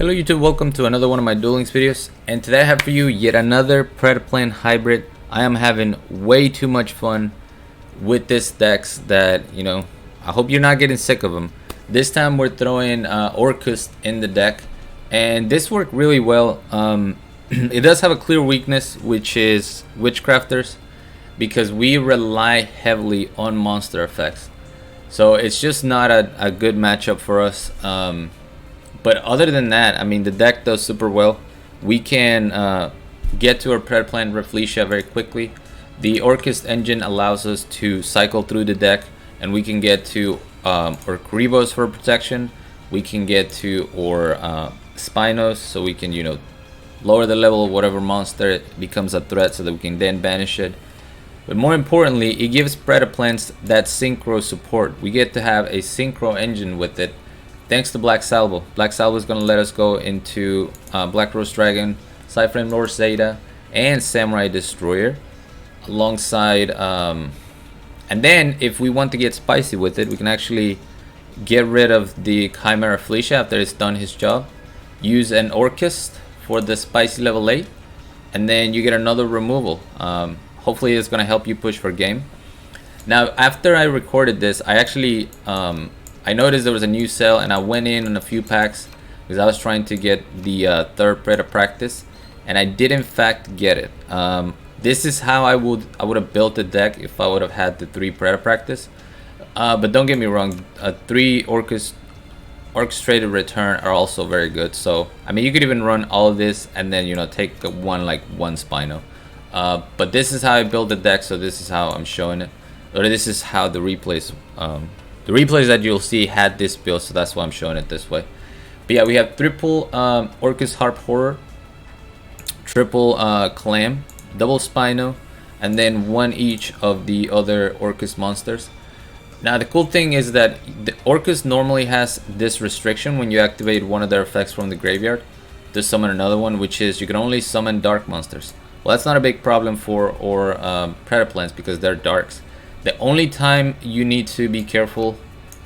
Hello YouTube, welcome to another one of my Duel Links videos, and today I have for you yet another Predaplant hybrid. I am having way too much fun with this decks that, I hope you're not getting sick of them. This time we're throwing Orcust in the deck, and this worked really well. It does have a clear weakness, which is Witchcrafters, because we rely heavily on monster effects. So it's just not a good matchup for us. But other than that, I mean, the deck does super well. We can get to our Predaplant Rafflesia very quickly. The Orcust engine allows us to cycle through the deck, and we can get to Orcribos for protection. We can get to Spinos, so we can, lower the level of whatever monster becomes a threat so that we can then banish it. But more importantly, it gives Predaplants that synchro support. We get to have a synchro engine with it. Thanks to Black Salvo. Black Salvo is going to let us go into Black Rose Dragon, Cyframe Lord Zeta, and Samurai Destroyer. Alongside, and then if we want to get spicy with it, we can actually get rid of the Chimera Flecia after it's done his job. Use an Orcust for the spicy level 8, and then you get another removal. Hopefully it's going to help you push for game. Now, after I recorded this, I actually... I noticed there was a new sale, and I went in on a few packs because I was trying to get the third Preda Practice, and I did in fact get it. This is how I would have built the deck if I would have had the 3 Preda Practice. But don't get me wrong, 3 Orchestrated Return are also very good. So I mean, you could even run all of this and then take one Spino. But this is how I built the deck, so this is how I'm showing it. Or this is how the replays. The replays that you'll see had this build, so that's why I'm showing it this way. But yeah, we have triple Orcust Harp Horror, triple Clam, double Spino, and then one each of the other Orcust monsters. Now the cool thing is that the Orcust normally has this restriction when you activate one of their effects from the graveyard to summon another one, which is you can only summon dark monsters. Well, that's not a big problem for Predaplants because they're darks. The only time you need to be careful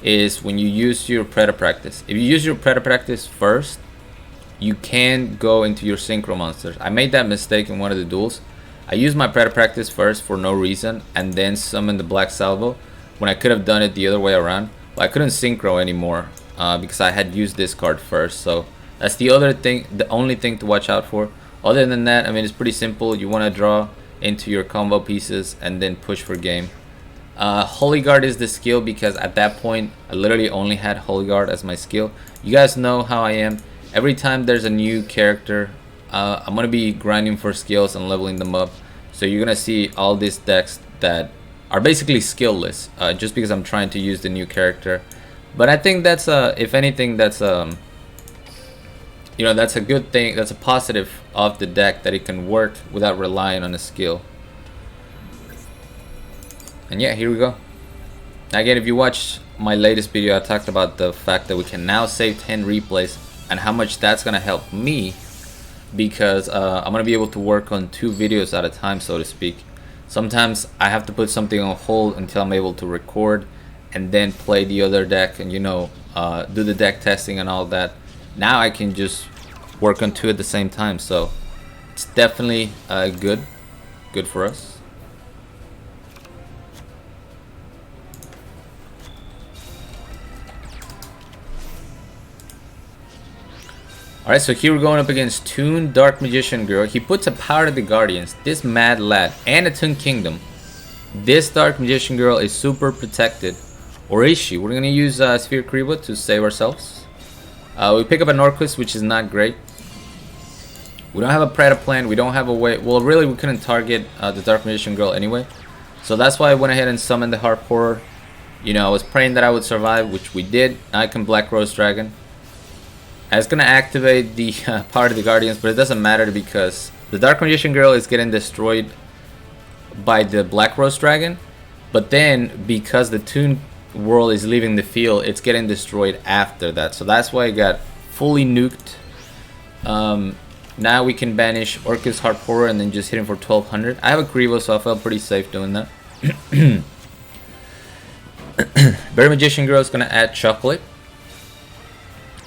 is when you use your Preda Practice. If you use your Preda Practice first, you can go into your Synchro monsters. I made that mistake in one of the duels. I used my Preda Practice first for no reason and then summoned the Black Salvo when I could have done it the other way around. But I couldn't Synchro anymore because I had used this card first. So that's the only thing to watch out for. Other than that, I mean, it's pretty simple. You want to draw into your combo pieces and then push for game. Holy Guard is the skill because at that point I literally only had Holy Guard as my skill. You guys know how I am. Every time there's a new character, I'm gonna be grinding for skills and leveling them up. So you're gonna see all these decks that are basically skillless, just because I'm trying to use the new character. But I think that's if anything, that's that's a good thing. That's a positive of the deck, that it can work without relying on a skill. And yeah, here we go. Now again, if you watch my latest video, I talked about the fact that we can now save 10 replays and how much that's gonna help me, because I'm gonna be able to work on 2 videos at a time, so to speak. Sometimes I have to put something on hold until I'm able to record and then play the other deck and do the deck testing and all that. Now I can just work on 2 at the same time, so it's definitely good for us. Alright, so here we're going up against Toon Dark Magician Girl. He puts a Power to the Guardians, this Mad Lad, and a Toon Kingdom. This Dark Magician Girl is super protected. Or is she? We're going to use Sphere Kriba to save ourselves. We pick up an Orcust, which is not great. We don't have a Predaplant. We don't have a way... Well, really, we couldn't target the Dark Magician Girl anyway. So that's why I went ahead and summoned the Harp Horror. I was praying that I would survive, which we did. Now I can Black Rose Dragon. It's gonna activate the Power of the Guardians, but it doesn't matter because the Dark Magician Girl is getting destroyed by the Black Rose Dragon. But then, because the Toon World is leaving the field, it's getting destroyed after that. So that's why I got fully nuked. Now we can banish Orcust Harp Horror and then just hit him for 1200. I have a Grievous, so I felt pretty safe doing that. Berry Magician Girl is gonna add Chocolate.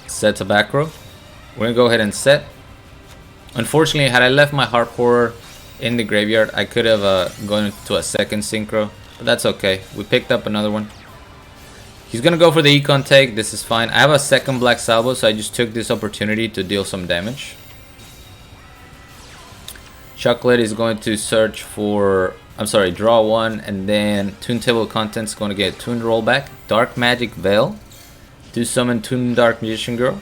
Sets a back row. We're gonna go ahead and set. Unfortunately, had I left my Harp Horror in the graveyard, I could have gone into a second synchro, but that's okay. We picked up another one. He's gonna go for the econ take. This is fine. I have a second Black Salvo, so I just took this opportunity to deal some damage. Chocolate is going to search for, I'm sorry, draw one, and then Toon Table Contents going to get Toon Rollback, Dark Magic Veil, to summon Toon Dark Magician Girl.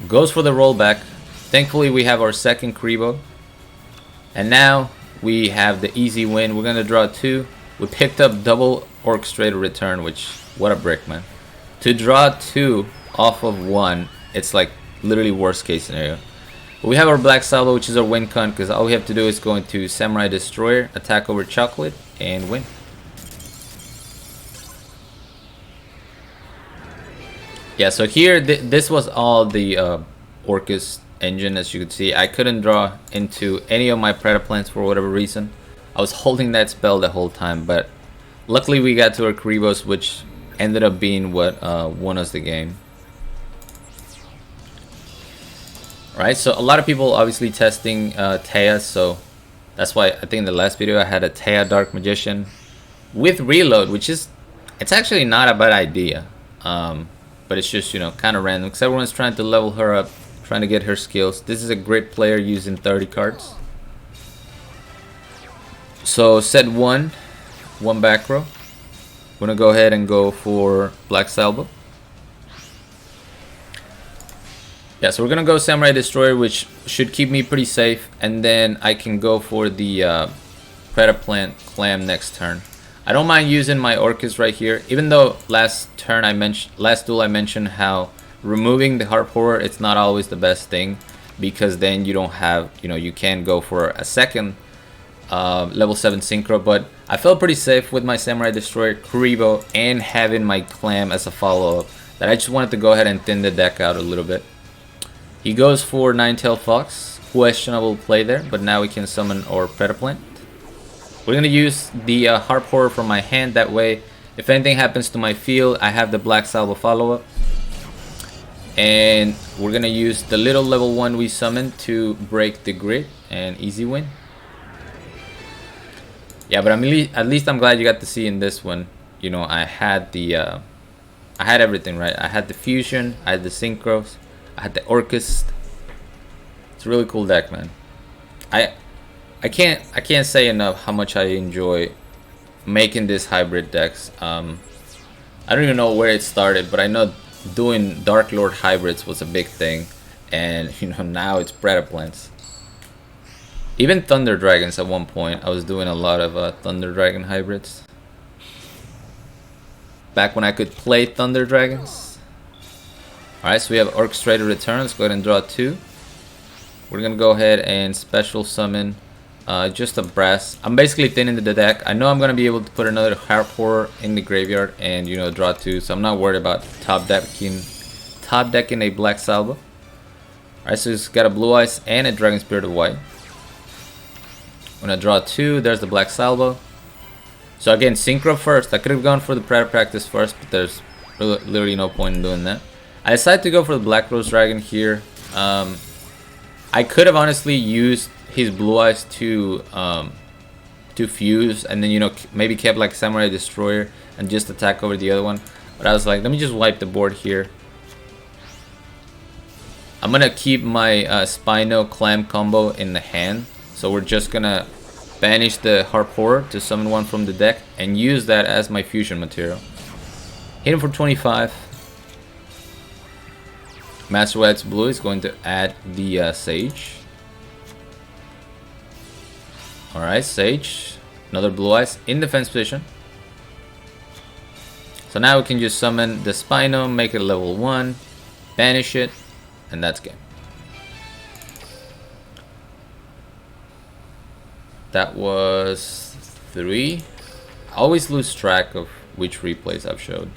Goes for the rollback. Thankfully, we have our second Kribo. And now we have the easy win. We're going to draw two. We picked up double Orchestrator Return, which, what a brick, man. To draw two off of one, it's like literally worst case scenario. But we have our Black Salvo, which is our win con, because all we have to do is go into Samurai Destroyer, attack over Chocolate, and win. Yeah, so here, this was all the Orcust engine, as you can see. I couldn't draw into any of my Predaplants for whatever reason. I was holding that spell the whole time, but luckily we got to our Kribos, which ended up being what won us the game. Alright, so a lot of people obviously testing Taya, so that's why I think in the last video I had a Taya Dark Magician with reload, which is, it's actually not a bad idea. But it's just, you know, kind of random because everyone's trying to level her up, trying to get her skills. This is a great player using 30 cards. So set one back row. We're gonna go ahead and go for Black Salvo. Yeah, so we're gonna go Samurai Destroyer, which should keep me pretty safe, and then I can go for the Predaplant Clam next turn. I don't mind using my Orcust right here, even though last duel I mentioned how removing the Harp Horror, it's not always the best thing, because then you don't have, you know, you can go for a second level 7 synchro. But I felt pretty safe with my Samurai Destroyer, Kuribo, and having my Clam as a follow-up, that I just wanted to go ahead and thin the deck out a little bit. He goes for Nine-Tailed Fox, questionable play there, but now we can summon our Predaplant. We're going to use the Harp Horror from my hand, that way if anything happens to my field, I have the Black Salvo follow-up. And we're going to use the little level 1 we summoned to break the grid, and easy win. Yeah, but at least I'm glad you got to see in this one, you know, I had the I had everything, right? I had the fusion, I had the synchros, I had the Orcust. It's a really cool deck, man. I can't say enough how much I enjoy making this hybrid decks. I don't even know where it started, but I know doing Dark Lord hybrids was a big thing, and you know, now it's Predaplants. Even Thunder Dragons at one point, I was doing a lot of Thunder Dragon hybrids. Back when I could play Thunder Dragons. Alright, so we have Orchestrator Return. Let's go ahead and draw two. We're going to go ahead and special summon just a brass. I'm basically thinning the deck. I know I'm going to be able to put another Harp Horror in the graveyard and, you know, draw two. So I'm not worried about top decking a Black Salvo. Alright, so it's got a Blue Eyes and a Dragon Spirit of White. I'm going to draw two. There's the Black Salvo. So again, Synchro first. I could have gone for the Predator Practice first, but there's literally no point in doing that. I decided to go for the Black Rose Dragon here. I could have honestly used his Blue Eyes to fuse, and then, you know, maybe kept like Samurai Destroyer and just attack over the other one. But I was like, let me just wipe the board here. I'm gonna keep my Spino Clam combo in the hand. So we're just gonna banish the Harp Horror to summon one from the deck and use that as my fusion material. Hit him for 25. Master White's Blue is going to add the Sage. Alright, Sage. Another Blue Eyes in defense position. So now we can just summon the Spino, make it level 1, banish it, and that's game. That was 3. I always lose track of which replays I've showed.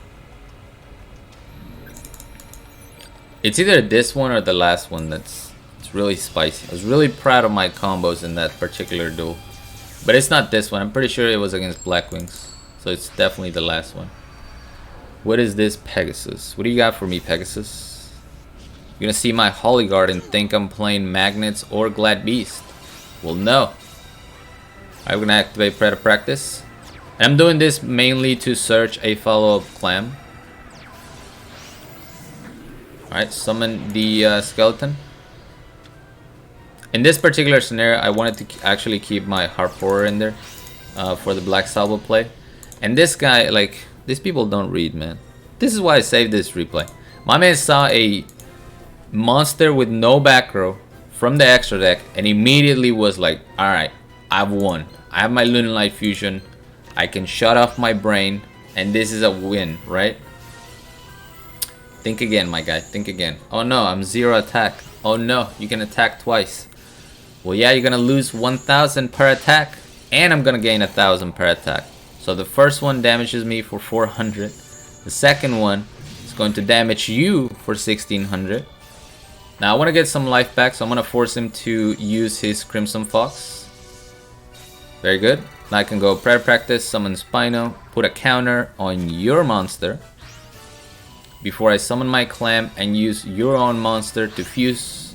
It's either this one or the last one it's really spicy. I was really proud of my combos in that particular duel. But it's not this one. I'm pretty sure it was against Blackwings. So it's definitely the last one. What is this, Pegasus? What do you got for me, Pegasus? You're gonna see my Holy Guard and think I'm playing Magnets or Glad Beast. Well, no. I'm gonna activate Predapractice. And I'm doing this mainly to search a follow-up clam. Alright, summon the skeleton. In this particular scenario, I wanted to actually keep my Harporer in there for the Black Salvo play. And this guy, like, these people don't read, man. This is why I saved this replay. My man saw a monster with no back row from the extra deck and immediately was like, alright, I've won. I have my Lunar Light Fusion. I can shut off my brain and this is a win, right? Think again, my guy. Think again. Oh no, I'm 0 attack. Oh no, you can attack twice. Well, yeah, you're gonna lose 1,000 per attack, and I'm gonna gain 1,000 per attack. So the first one damages me for 400. The second one is going to damage you for 1,600. Now I want to get some life back, so I'm gonna force him to use his Crimson Fox. Very good. Now I can go Predapractice, summon Spino, put a counter on your monster before I summon my clam and use your own monster to fuse.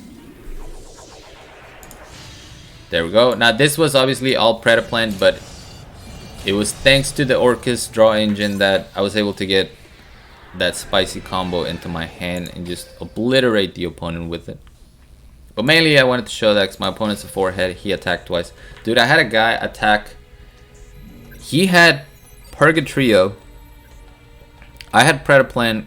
There we go. Now this was obviously all Predaplant, but it was thanks to the Orcust draw engine that I was able to get that spicy combo into my hand and just obliterate the opponent with it. But mainly I wanted to show that because my opponent's a 4-head, he attacked twice. Dude, I had a guy attack. He had Purgatrio. I had Predaplant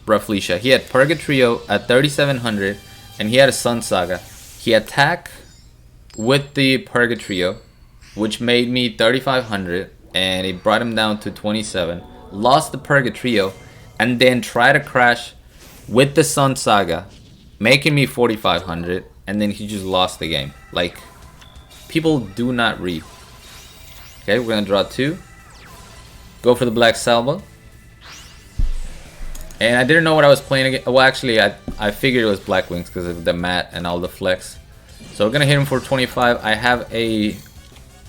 Rafflesia. He had Purgatrio at 3,700 and he had a Sun Saga. He attacked with the Purgatrio, which made me 3,500 and it brought him down to 27. Lost the Purgatrio and then tried to crash with the Sun Saga, making me 4,500, and then he just lost the game. Like, people do not read. Okay, we're gonna draw 2. Go for the Black Salvo. And I didn't know what I was playing again. Well, actually, I figured it was Black Wings because of the mat and all the flex. So we're gonna hit him for 25. I have a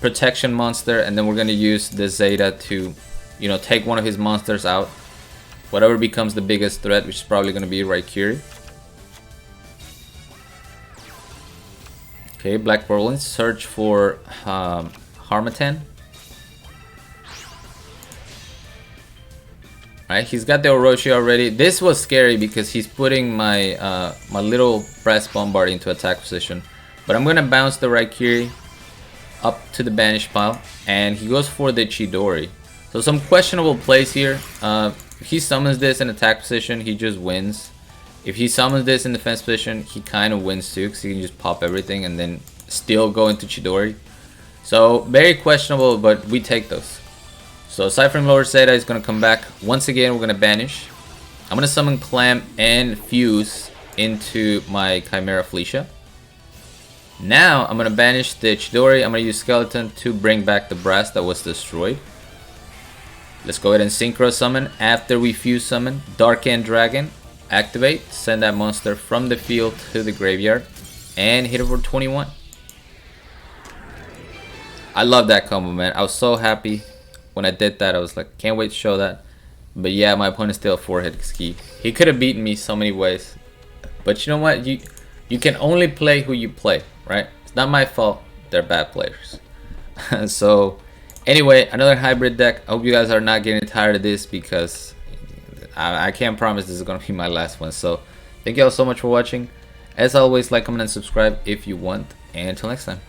protection monster, and then we're gonna use the Zeta to, you know, take one of his monsters out. Whatever becomes the biggest threat, which is probably gonna be Raikiri. Okay, Black Predaplants, search for Harmattan. Alright, he's got the Orochi already. This was scary because he's putting my my little Brass Bombard into attack position. But I'm gonna bounce the Raikiri up to the banish pile, and he goes for the Chidori. So some questionable plays here. If he summons this in attack position, he just wins. If he summons this in defense position, he kind of wins too, because he can just pop everything and then still go into Chidori. So very questionable, but we take those. So aside from Lower Zeta is going to come back. Once again, we're going to banish. I'm going to summon Clam and Fuse into my Chimera Felicia. Now I'm going to banish the Chidori. I'm going to use Skeleton to bring back the Brass that was destroyed. Let's go ahead and Synchro Summon. After we Fuse Summon, Dark End Dragon. Activate. Send that monster from the field to the graveyard. And hit it for 21. I love that combo, man. I was so happy when I did that. I was like, can't wait to show that. But yeah, my opponent's still a 4-head ski. He could have beaten me so many ways. But you know what? You can only play who you play, right? It's not my fault. They're bad players. So anyway, another hybrid deck. I hope you guys are not getting tired of this, because I can't promise this is going to be my last one. So thank you all so much for watching. As always, like, comment, and subscribe if you want. And until next time.